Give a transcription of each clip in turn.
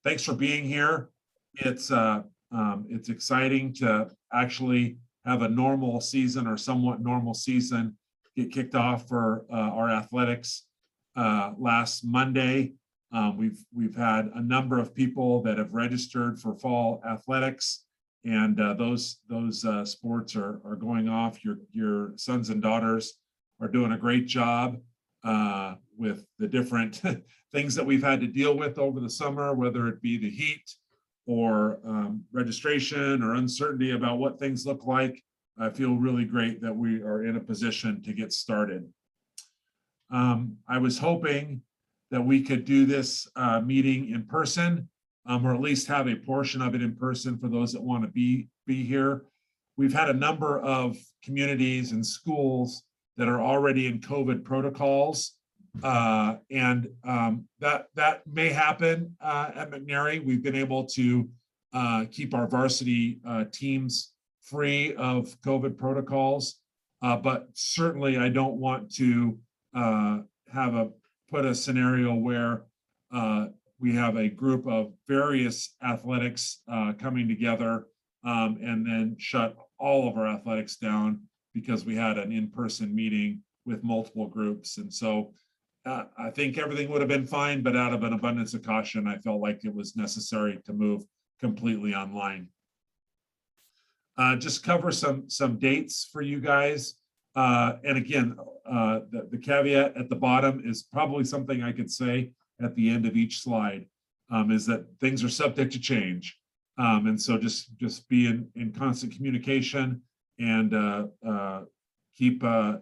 thanks for being here. It's exciting to actually have a normal season or somewhat normal season get kicked off for our athletics last Monday. We've had a number of people that have registered for fall athletics, and those sports are going off. Your sons and daughters are doing a great job with the different things that we've had to deal with over the summer, whether it be the heat or registration or uncertainty about what things look like. I feel really great that we are in a position to get started. I was hoping that we could do this meeting in person, or at least have a portion of it in person for those that want to be here. We've had a number of communities and schools that are already in COVID protocols, and that may happen at McNary. We've been able to keep our varsity teams free of COVID protocols, but certainly I don't want to put a scenario where we have a group of various athletics coming together and then shut all of our athletics down because we had an in-person meeting with multiple groups. And so I think everything would have been fine, but out of an abundance of caution, I felt like it was necessary to move completely online. Just cover some dates for you guys. And again, the caveat at the bottom is probably something I could say at the end of each slide, is that things are subject to change. And so just be in constant communication, and keep a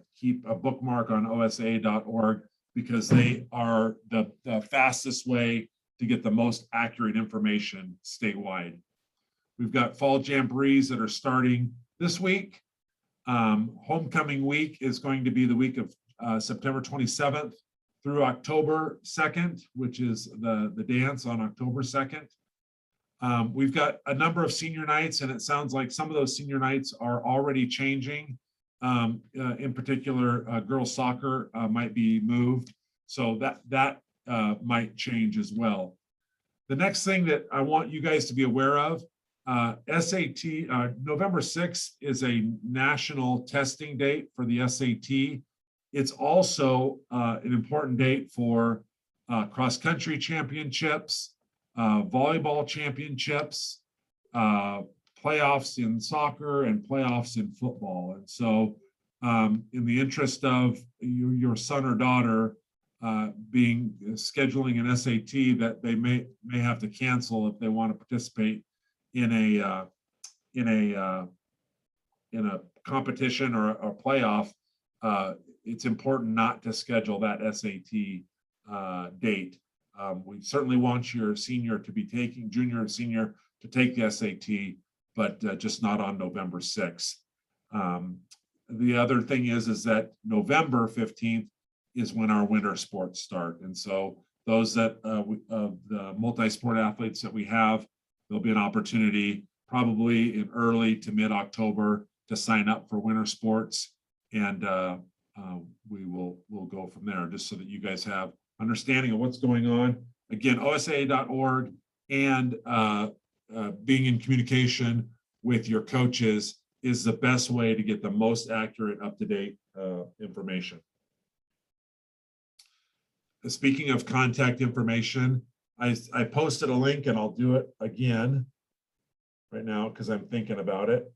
bookmark on osa.org, because they are the fastest way to get the most accurate information statewide. We've got fall jamborees that are starting this week. Homecoming week is going to be the week of September 27th through October 2nd, which is the dance on October 2nd. We've got a number of senior nights, and it sounds like some of those senior nights are already changing. In particular, girls soccer might be moved, so that might change as well. The next thing that I want you guys to be aware of, SAT, November 6th is a national testing date for the SAT. It's also an important date for cross-country championships, volleyball championships, playoffs in soccer, and playoffs in football. And so in the interest of your son or daughter scheduling an SAT that they may have to cancel if they want to participate in a competition or a playoff, it's important not to schedule that SAT date. We certainly want your junior and senior to take the SAT, but just not on November 6th. The other thing is that November 15th is when our winter sports start. And so those that the multi-sport athletes that we have, there'll be an opportunity probably in early to mid-October to sign up for winter sports. And we'll go from there, just so that you guys have understanding of what's going on. Again, osa.org, and being in communication with your coaches is the best way to get the most accurate, up-to-date information. Speaking of contact information, I posted a link, and I'll do it again right now because I'm thinking about it.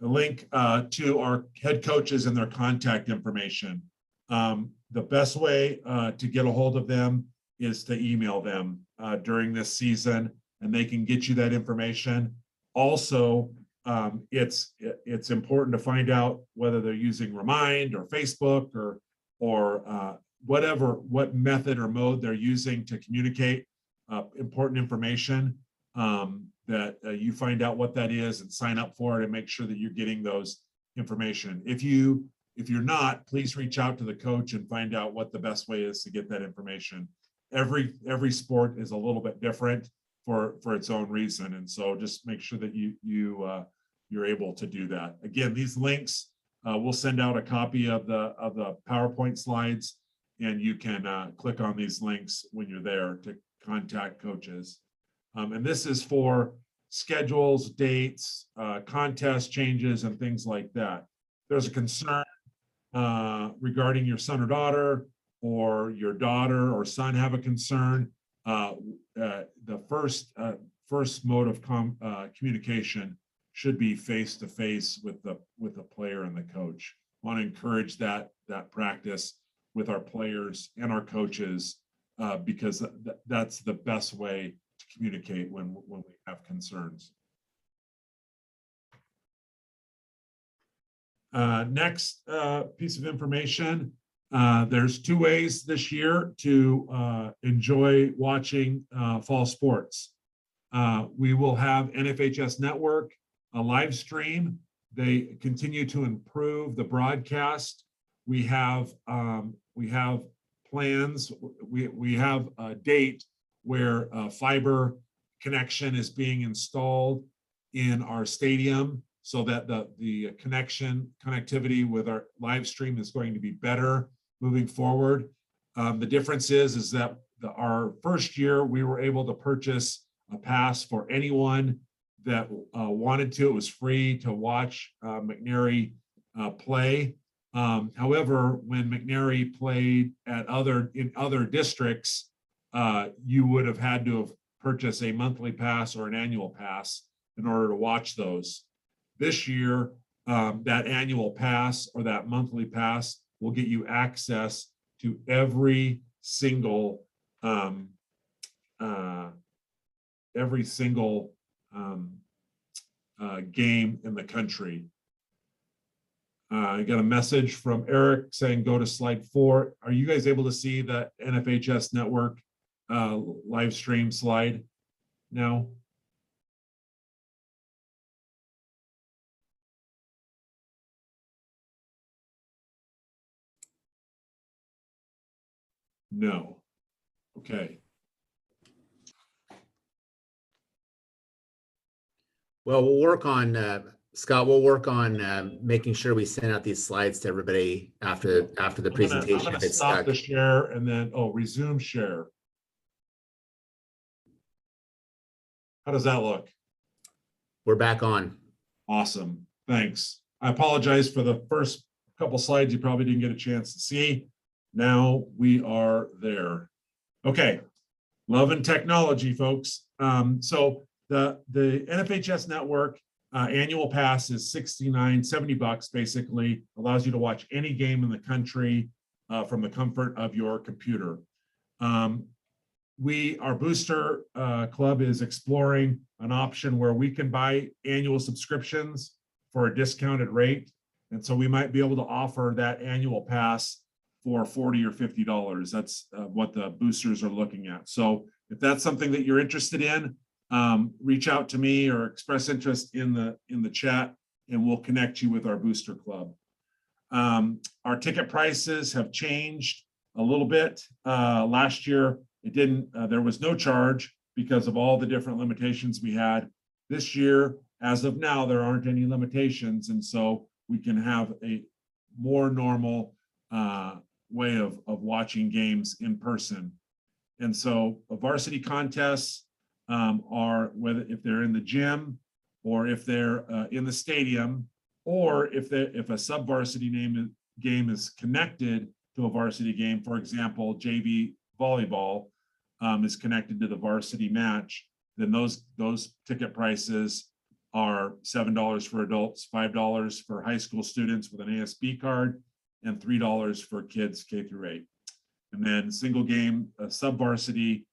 The link to our head coaches and their contact information. The best way to get a hold of them is to email them during this season, and they can get you that information. Also, it's important to find out whether they're using Remind or Facebook or what method or mode they're using to communicate important information, that you find out what that is and sign up for it and make sure that you're getting those information. If you're not, please reach out to the coach and find out what the best way is to get that information. Every sport is a little bit different for its own reason, and so just make sure that you're able to do that. Again, these links, we'll send out a copy of the PowerPoint slides, and you can click on these links when you're there to contact coaches. And this is for schedules, dates, contest changes, and things like that. If there's a concern regarding your son or daughter, or your daughter or son have a concern, the first mode of communication should be face-to-face with the player and the coach. I want to encourage that practice with our players and our coaches, because that's the best way to communicate when we have concerns. Next piece of information, there's 2 ways this year to enjoy watching fall sports. We will have NFHS Network, a live stream. They continue to improve the broadcast. We have plans. We have a date where fiber connection is being installed in our stadium, so that the connectivity with our live stream is going to be better moving forward. The difference is that our first year we were able to purchase a pass for anyone that wanted to. It was free to watch McNary play. However, when McNary played in other districts, you would have had to have purchased a monthly pass or an annual pass in order to watch those. This year, that annual pass or that monthly pass will get you access to every single game in the country. I got a message from Eric saying go to slide 4. Are you guys able to see the NFHS Network live stream slide now? No. Okay. Well, we'll work on Scott. We'll work on making sure we send out these slides to everybody after the presentation. I'm gonna stop the share and then resume share. How does that look? We're back on. Awesome. Thanks. I apologize for the first couple slides you probably didn't get a chance to see. Now we are there. Okay. Love and technology, folks. So the NFHS Network annual pass is $69-70 basically. Allows you to watch any game in the country from the comfort of your computer. Our booster club is exploring an option where we can buy annual subscriptions for a discounted rate. And so we might be able to offer that annual pass for $40 or $50. That's what the boosters are looking at. So if that's something that you're interested in, reach out to me or express interest in the chat, and we'll connect you with our booster club. Our ticket prices have changed a little bit. Last year, there was no charge because of all the different limitations we had. This year, as of now, there aren't any limitations, and so we can have a more normal way of watching games in person. And so varsity contests are if they're in the gym, or if they're in the stadium, or if a sub-varsity game is connected to a varsity game. For example, JV volleyball is connected to the varsity match, then those ticket prices are $7 for adults, $5 for high school students with an ASB card, and $3 for kids K through 8. And then single game sub-varsity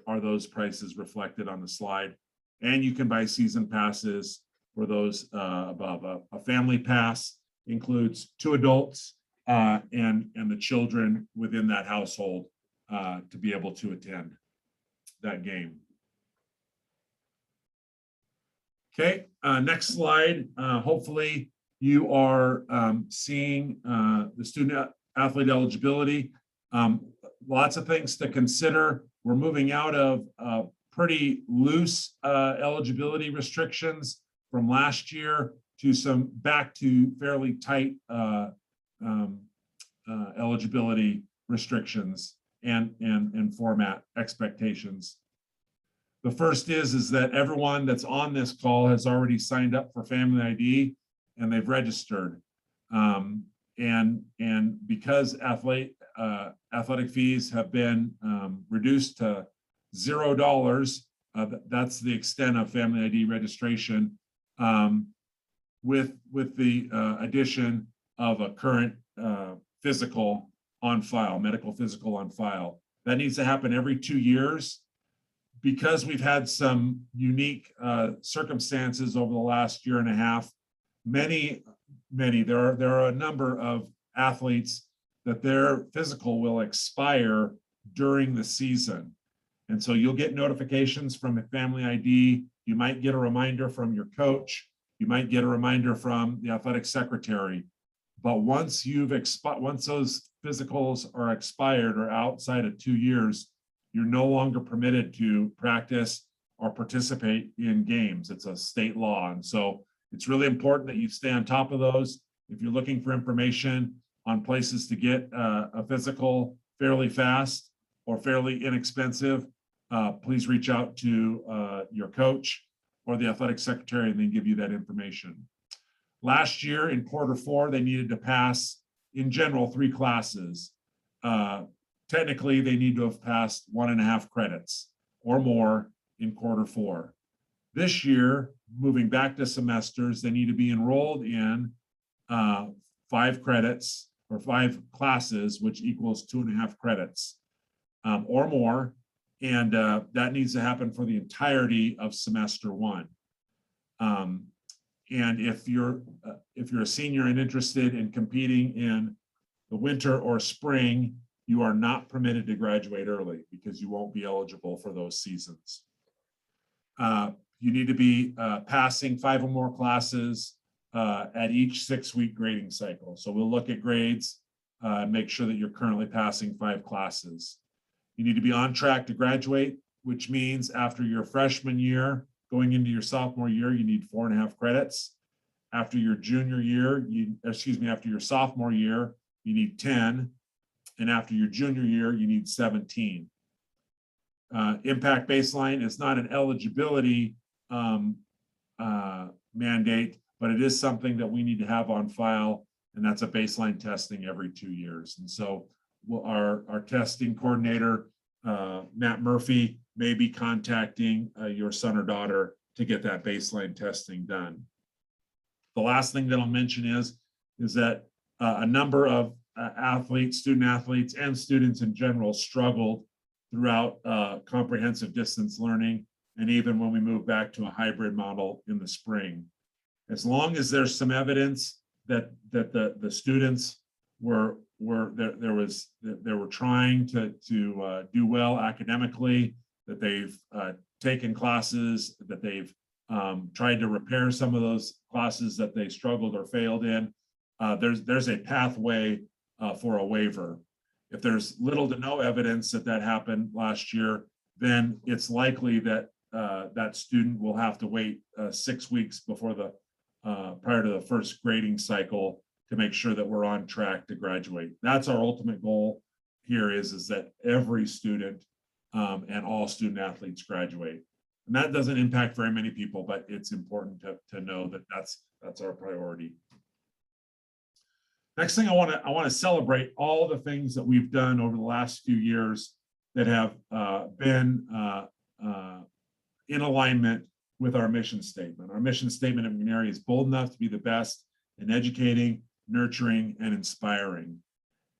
are those prices reflected on the slide. And you can buy season passes for those above. A family pass includes 2 adults and the children within that household to be able to attend that game. Okay, next slide. Hopefully you are seeing the student athlete eligibility. Lots of things to consider. We're moving out of pretty loose eligibility restrictions from last year to back to fairly tight eligibility restrictions and format expectations. The first is that everyone that's on this call has already signed up for Family ID and they've registered. And because athletic fees have been reduced to $0, that's the extent of Family ID registration, with the addition of a current physical on file, medical physical on file. That needs to happen every 2 years. Because we've had some unique circumstances over the last year and a half, there are a number of athletes that their physical will expire during the season. And so you'll get notifications from a Family ID. You might get a reminder from your coach. You might get a reminder from the athletic secretary. But once those physicals are expired or outside of 2 years, you're no longer permitted to practice or participate in games. It's a state law. And so it's really important that you stay on top of those. If you're looking for information on places to get a physical fairly fast or fairly inexpensive, please reach out to your coach or the athletic secretary and they give you that information. Last year in Q4, they needed to pass, in general, 3 classes. Technically, they need to have passed 1.5 credits or more in Q4. This year, moving back to semesters, they need to be enrolled in 5 credits or 5 classes, which equals 2.5 credits or more. And that needs to happen for the entirety of semester 1. And if you're a senior and interested in competing in the winter or spring, you are not permitted to graduate early because you won't be eligible for those seasons. You need to be passing 5 or more classes at each 6-week grading cycle. So we'll look at grades and make sure that you're currently passing 5 classes. You need to be on track to graduate, which means after your freshman year, going into your sophomore year, you need 4.5 credits. After your junior year, after your sophomore year, you need 10. And after your junior year, you need 17. Impact baseline is not an eligibility mandate, but it is something that we need to have on file, and that's a baseline testing every 2 years. And so our testing coordinator, Matt Murphy, may be contacting your son or daughter to get that baseline testing done. The last thing that I'll mention is that a number of student athletes and students in general struggled throughout comprehensive distance learning, and even when we move back to a hybrid model in the spring. As long as there's some evidence that the students were trying to do well academically, that they've taken classes, that they've tried to repair some of those classes that they struggled or failed in, there's a pathway for a waiver. If there's little to no evidence that happened last year, then it's likely that that student will have to wait 6 weeks before prior to the first grading cycle to make sure that we're on track to graduate. That's our ultimate goal here is that every student and all student athletes graduate. And that doesn't impact very many people, but it's important to know that that's our priority. Next thing I want to celebrate all the things that we've done over the last few years that have been in alignment with our mission statement. Our mission statement at McNary is bold enough to be the best in educating, nurturing, and inspiring.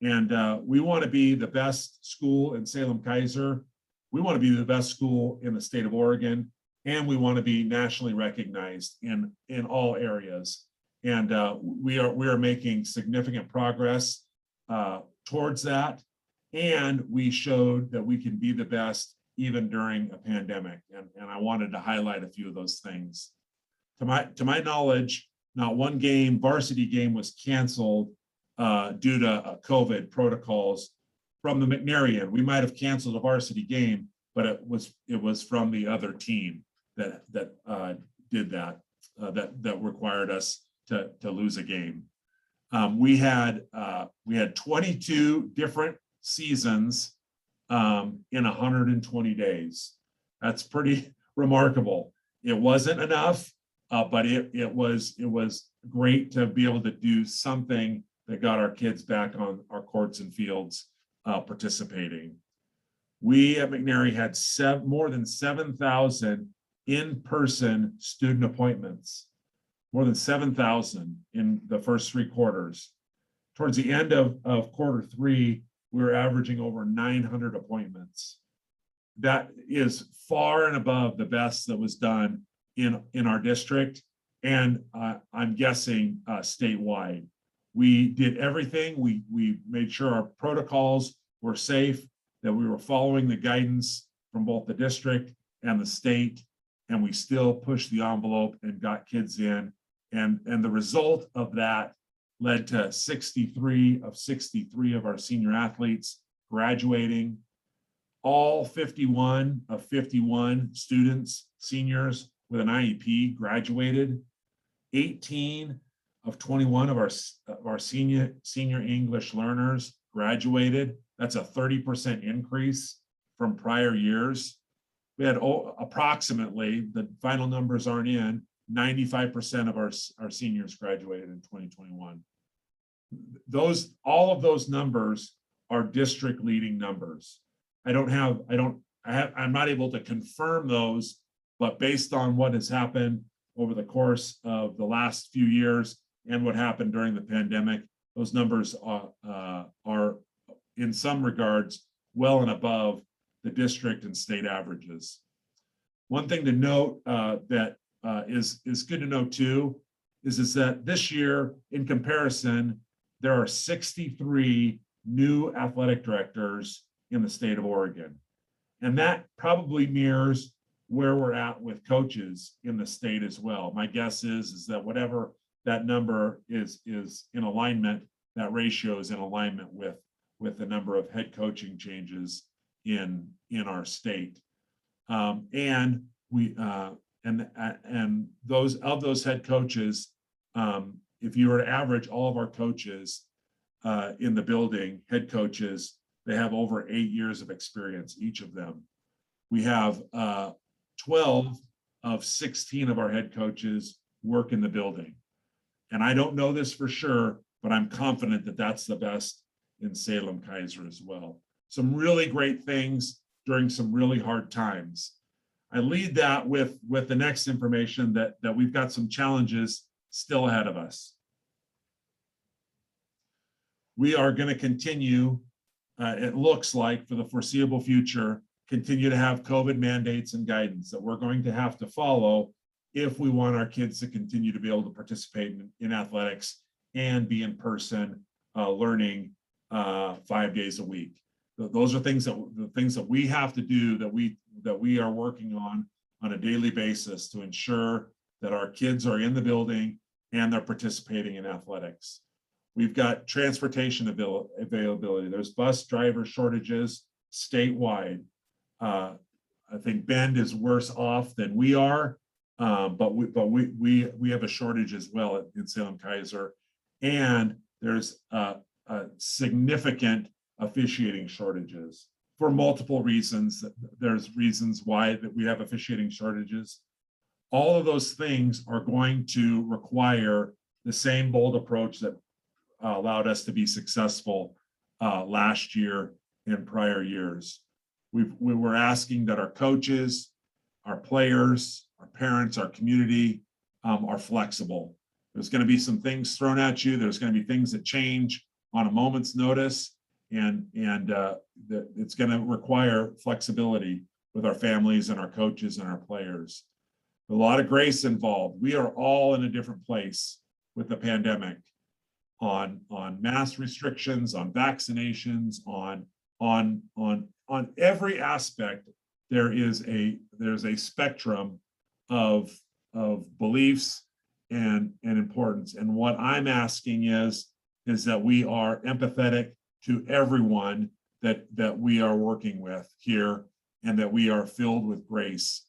And we want to be the best school in Salem-Keizer. We want to be the best school in the state of Oregon, and we want to be nationally recognized in all areas. And we are making significant progress towards that. And we showed that we can be the best even during a pandemic. And I wanted to highlight a few of those things. To my knowledge, not one varsity game was canceled due to COVID protocols from the McNary end. We might have canceled a varsity game, but it was from the other team that did that required us to lose a game. We had 22 different seasons in 120 days. That's pretty remarkable. It wasn't enough, but it was great to be able to do something that got our kids back on our courts and fields participating. We at McNary had more than 7,000 in-person student appointments, more than 7,000 in the first 3 quarters. Towards the end of quarter 3, we were averaging over 900 appointments. That is far and above the best that was done in our district, and I'm guessing statewide. We did everything. We made sure our protocols were safe, that we were following the guidance from both the district and the state, and we still pushed the envelope and got kids in. And the result of that led to 63 of our senior athletes graduating. All 51 of 51 students, seniors with an IEP graduated. 18 of 21 of our senior English learners graduated. That's a 30% increase from prior years. We had approximately, the final numbers aren't in, 95% of our seniors graduated in 2021. All of those numbers are district leading numbers. I'm not able to confirm those, but based on what has happened over the course of the last few years and what happened during the pandemic, those numbers are in some regards well and above the district and state averages. One thing to note that is good to know too is that this year, in comparison, there are 63 new athletic directors in the state of Oregon. And that probably mirrors where we're at with coaches in the state as well. My guess is that whatever that number is in alignment, that ratio is in alignment with the number of head coaching changes in our state. And those head coaches, if you were to average all of our coaches in the building, head coaches, they have over 8 years of experience, each of them. We have 12 of 16 of our head coaches work in the building. And I don't know this for sure, but I'm confident that that's the best in Salem-Keizer as well. Some really great things during some really hard times. I lead that with the next information that we've got some challenges still ahead of us. We are going to continue, it looks like for the foreseeable future, continue to have COVID mandates and guidance that we're going to have to follow if we want our kids to continue to be able to participate in athletics and be in person learning 5 days a week. Those are the things that we have to do, that we are working on a daily basis to ensure that our kids are in the building and they're participating in athletics. We've got transportation availability. There's bus driver shortages statewide. I think Bend is worse off than we are, but we have a shortage as well in Salem-Keizer, and there's significant officiating shortages for multiple reasons. There's reasons why that we have officiating shortages. All of those things are going to require the same bold approach that allowed us to be successful last year and prior years. We were asking that our coaches, our players, our parents, our community are flexible. There's going to be some things thrown at you. There's going to be things that change on a moment's notice, and it's going to require flexibility with our families and our coaches and our players. A lot of grace involved. We are all in a different place with the pandemic on mask restrictions, on vaccinations, on every aspect. There's a spectrum of beliefs and importance. And what I'm asking is that we are empathetic to everyone that we are working with here, and that we are filled with grace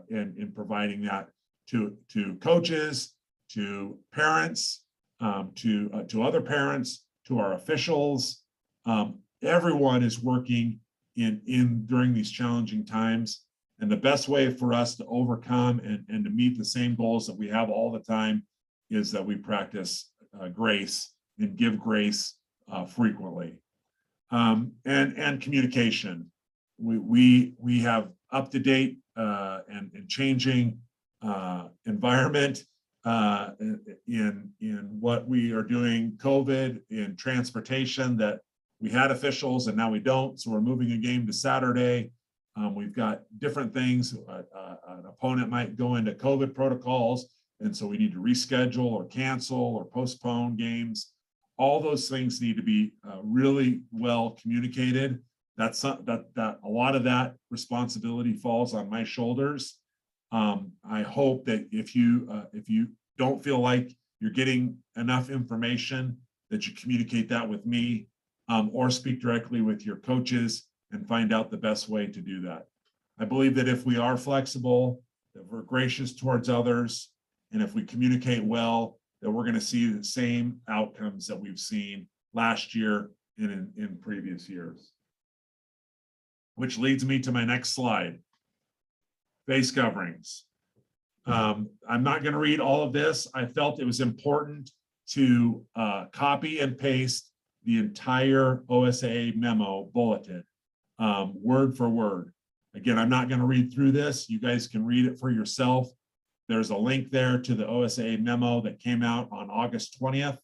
in providing that to coaches, to parents, to other parents, to our officials. Everyone is working in during these challenging times. And the best way for us to overcome and to meet the same goals that we have all the time is that we practice grace and give grace frequently. And communication. We have up-to-date and changing environment in what we are doing, COVID, in transportation, that we had officials and now we don't. So we're moving a game to Saturday. We've got different things. An opponent might go into COVID protocols, and so we need to reschedule or cancel or postpone games. All those things need to be really well communicated. That's that a lot of that responsibility falls on my shoulders. I hope that if you don't feel like you're getting enough information, that you communicate that with me, or speak directly with your coaches and find out the best way to do that. I believe that if we are flexible, that we're gracious towards others, and if we communicate well, that we're going to see the same outcomes that we've seen last year and in previous years. Which leads me to my next slide. Face coverings. I'm not going to read all of this. I felt it was important to copy and paste the entire OSA memo bulletin, word for word. Again, I'm not going to read through this. You guys can read it for yourself. There's a link there to the OSA memo that came out on August 20th.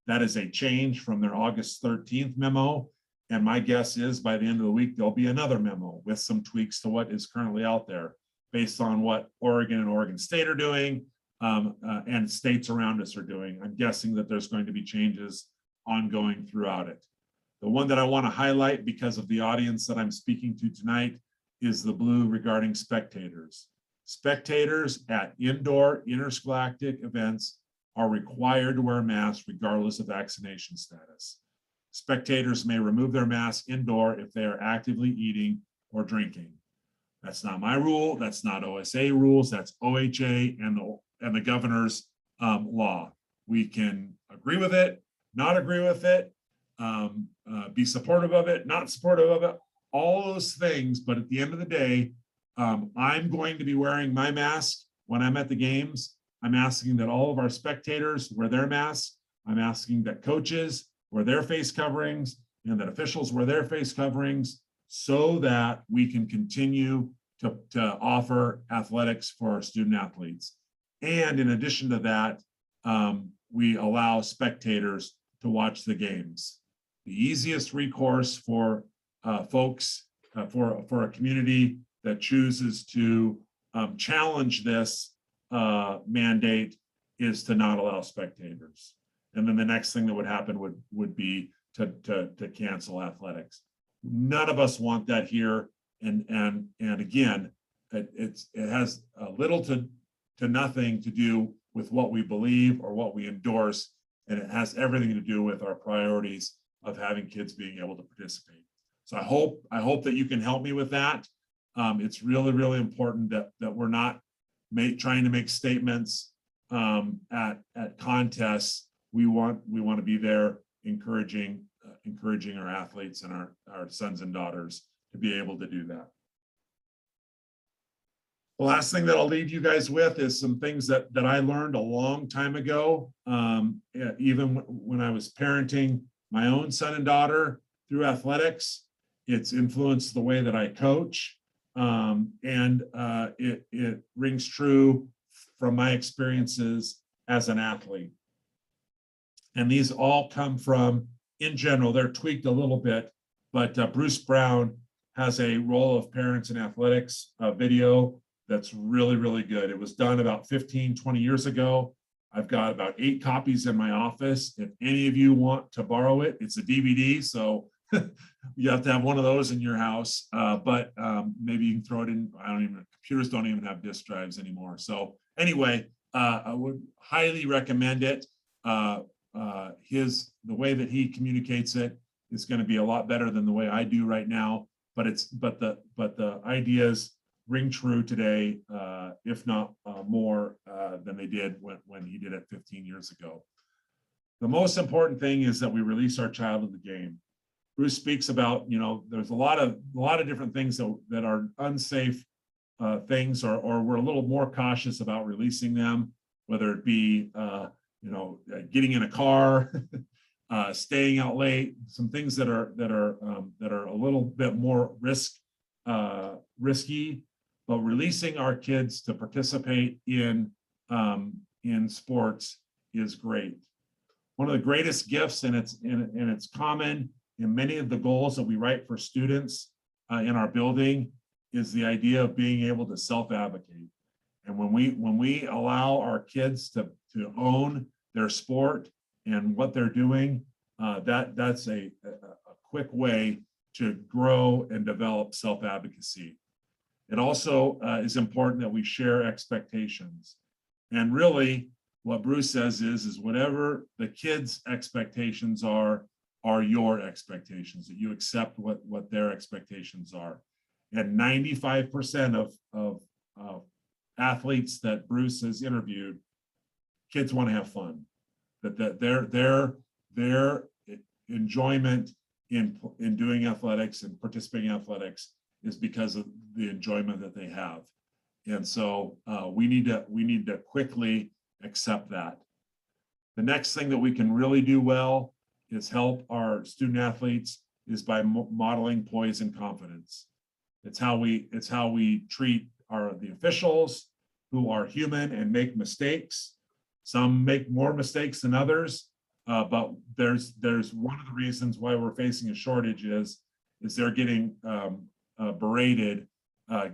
That is a change from their August 13th memo. And my guess is by the end of the week, there'll be another memo with some tweaks to what is currently out there based on what Oregon and Oregon State are doing and states around us are doing. I'm guessing that there's going to be changes ongoing throughout it. The one that I want to highlight because of the audience that I'm speaking to tonight is the blue regarding spectators. Spectators at indoor interscholastic events are required to wear masks regardless of vaccination status. Spectators may remove their masks indoor if they are actively eating or drinking. That's not my rule. That's not OSA rules. That's OHA and the governor's law. We can agree with it, not agree with it, be supportive of it, not supportive of it, all those things. But at the end of the day, I'm going to be wearing my mask when I'm at the games. I'm asking that all of our spectators wear their masks. I'm asking that coaches wear their face coverings and that officials wear their face coverings so that we can continue to offer athletics for our student athletes. And in addition to that, we allow spectators to watch the games. The easiest recourse for folks, for a community that chooses to challenge this mandate is to not allow spectators. And then the next thing that would happen would be to cancel athletics. None of us want that here. And again, it has little to nothing to do with what we believe or what we endorse. And it has everything to do with our priorities of having kids being able to participate. So I hope that you can help me with that. It's really, really important that we're not trying to make statements at contests. We want to be there encouraging our athletes and our sons and daughters to be able to do that. The last thing that I'll leave you guys with is some things that I learned a long time ago, even when I was parenting my own son and daughter through athletics. It's influenced the way that I coach, and it rings true from my experiences as an athlete. And these all come from, in general, they're tweaked a little bit, but Bruce Brown has a role of parents in athletics video that's really, really good. It was done about 15, 20 years ago. I've got about 8 copies in my office. If any of you want to borrow it, it's a DVD, so you have to have one of those in your house, but maybe you can throw it in. Computers don't even have disk drives anymore. So anyway, I would highly recommend it. The way that he communicates it is going to be a lot better than the way I do right now, but the ideas ring true today, if not more than they did when he did it 15 years ago. The most important thing is that we release our child to the game. Bruce speaks about, there's a lot of different things that are unsafe things, or we're a little more cautious about releasing them, whether it be, getting in a car, staying out late, some things that are a little bit more risky, but releasing our kids to participate in sports is great. One of the greatest gifts, and it's common in many of the goals that we write for students in our building, is the idea of being able to self-advocate. And when we allow our kids to own their sport and what they're doing, that's a quick way to grow and develop self-advocacy. It also is important that we share expectations. And really, what Bruce says is whatever the kids' expectations are your expectations, that you accept what their expectations are. And 95% of athletes that Bruce has interviewed, kids want to have fun. That their enjoyment in doing athletics and participating in athletics is because of the enjoyment that they have. And so we need to quickly accept that. The next thing that we can really do well is help our student athletes is by modeling poise and confidence. It's how we treat the officials, who are human and make mistakes. Some make more mistakes than others, but there's one of the reasons why we're facing a shortage is they're getting berated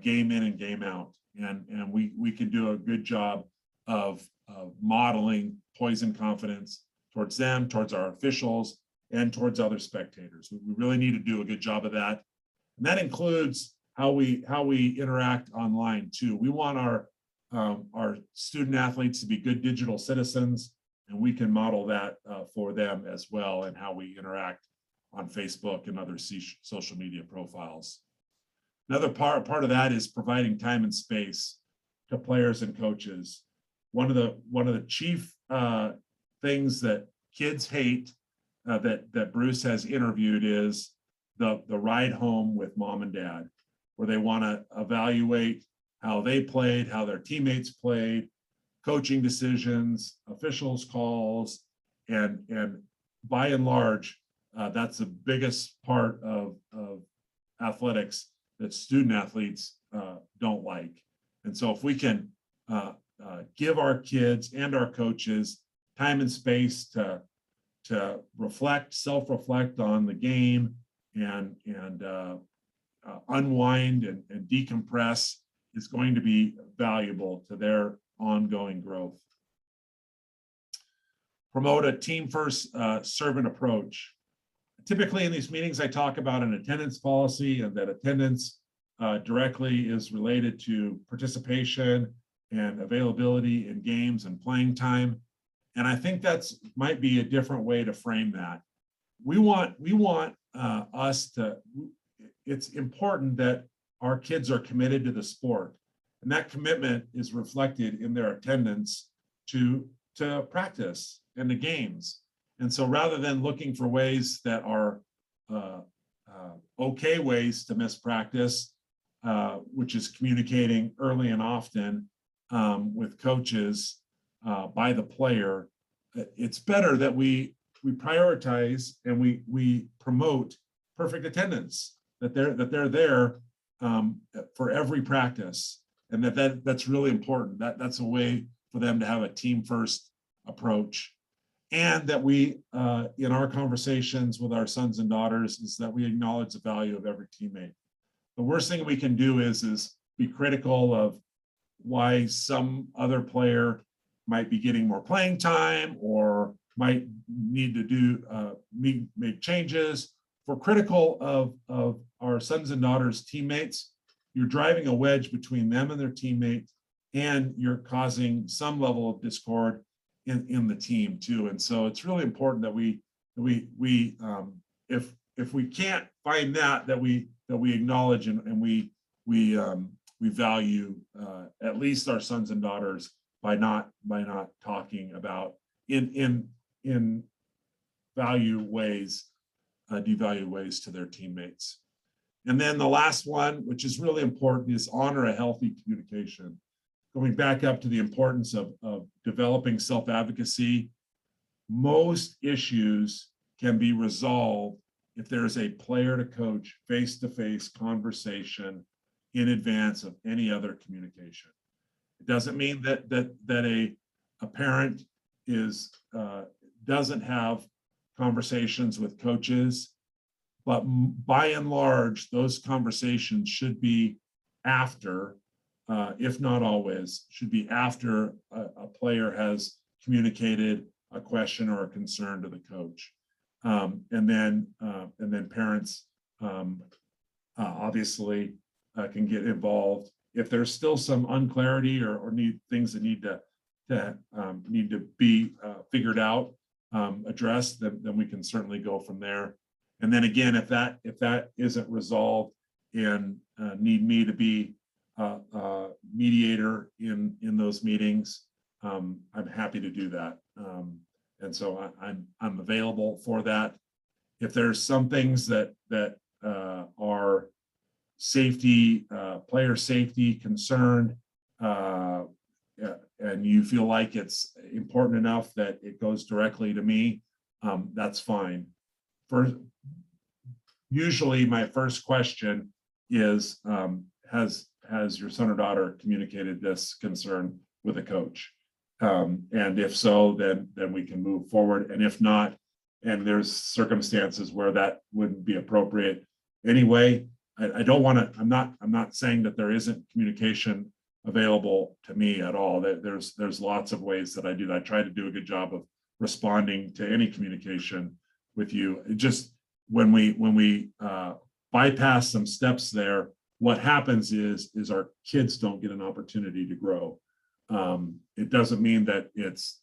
game in and game out, and we can do a good job of modeling poise and confidence towards them, towards our officials, and towards other spectators. We really need to do a good job of that, and that includes how we interact online too. We want our student athletes to be good digital citizens, and we can model that for them as well, and how we interact on Facebook and other social media profiles. Another part of that is providing time and space to players and coaches. One of the chief things that kids hate that Bruce has interviewed is the ride home with mom and dad, where they want to evaluate how they played, how their teammates played, coaching decisions, officials' calls, and by and large, that's the biggest part of athletics that student athletes don't like. And so if we can give our kids and our coaches time and space to self-reflect on the game and unwind and decompress, is going to be valuable to their ongoing growth. Promote a team first servant approach. Typically in these meetings, I talk about an attendance policy, and that attendance directly is related to participation and availability in games and playing time. And I think that's might be a different way to frame that. We want us to, it's important that our kids are committed to the sport, and that commitment is reflected in their attendance to practice and the games. And so rather than looking for ways that are okay ways to miss practice, which is communicating early and often with coaches by the player, it's better that we prioritize and we promote perfect attendance, that they're there for every practice, and that's really important. That's a way for them to have a team first approach. And that we, in our conversations with our sons and daughters, is that we acknowledge the value of every teammate. The worst thing we can do is be critical of why some other player might be getting more playing time or might need to do make changes. If we're critical of our sons and daughters' teammates, you're driving a wedge between them and their teammate, and you're causing some level of discord in the team too. And so it's really important that we if we can't find that we acknowledge and we value at least our sons and daughters by not talking about in devalue ways to their teammates. And then the last one, which is really important, is honor a healthy communication. Going back up to the importance of developing self-advocacy, most issues can be resolved if there's a player to coach face-to-face conversation in advance of any other communication. It doesn't mean that a parent doesn't have conversations with coaches, but by and large, those conversations should be after, if not always, should be after a player has communicated a question or a concern to the coach. And then parents obviously can get involved. If there's still some unclarity or need things that need to be figured out, addressed, then we can certainly go from there. And then again, if that isn't resolved and need me to be a mediator in those meetings, I'm happy to do that. And so I'm available for that. If there's some things that are safety, player safety concerned, and you feel like it's important enough that it goes directly to me, that's fine. Usually my first question is, has your son or daughter communicated this concern with a coach? And if so, then we can move forward. And if not, and there's circumstances where that wouldn't be appropriate anyway, I don't want to, I'm not saying that there isn't communication available to me at all. There's lots of ways that I do that. I try to do a good job of responding to any communication with you. It just when we bypass some steps there, what happens is our kids don't get an opportunity to grow. It doesn't mean that it's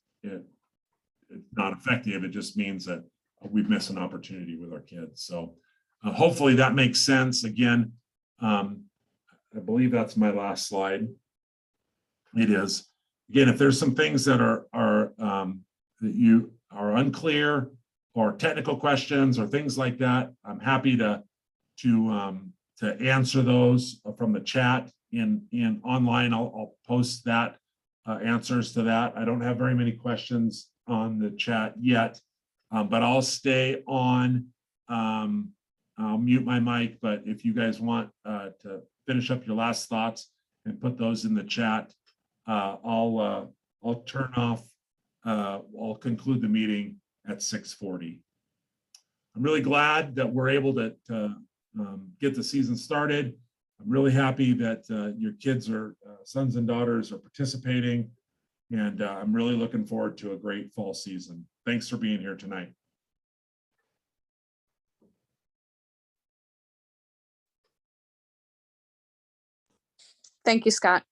not effective. It just means that we've missed an opportunity with our kids. So hopefully that makes sense. Again, I believe that's my last slide. It is. Again, if there's some things that are that you are unclear or technical questions or things like that, I'm happy to answer those from the chat in online. I'll post that answers to that. I don't have very many questions on the chat yet, but I'll stay on. I'll mute my mic, but if you guys want to finish up your last thoughts and put those in the chat, I'll turn off. I'll conclude the meeting at 6:40. I'm really glad that we're able to get the season started. I'm really happy that your kids are sons and daughters are participating, and I'm really looking forward to a great fall season. Thanks for being here tonight. Thank you, Scott.